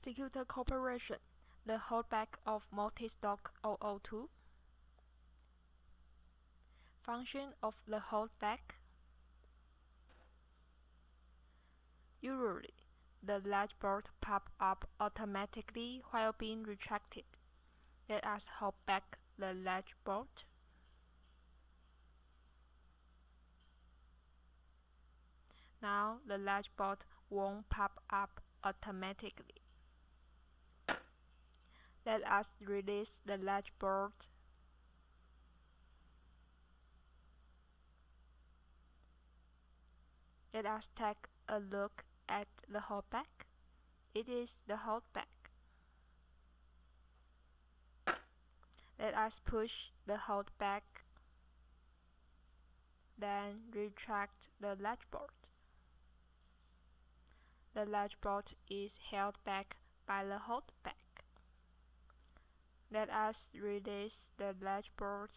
SECUTOR Corporation, the holdback of Mortise Door 002. Function of the holdback. Usually, the latch bolt pops up automatically while being retracted. Let us hold back the latch bolt. Now the latch bolt won't pop up automatically. Let us release the latch bolt. Let us take a look at the holdback. It is the holdback. Let us push the holdback, then retract the latch bolt. The latch bolt is held back by the holdback. Let us release the latch bolt.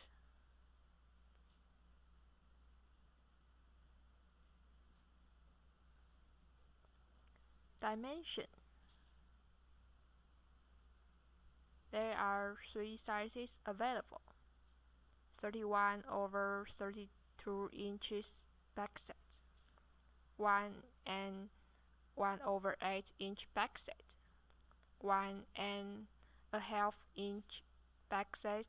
Dimension. There are 3 sizes available: 31/32 inches backset, 1 and 1/8 inch backset, 1 and a half inch backset,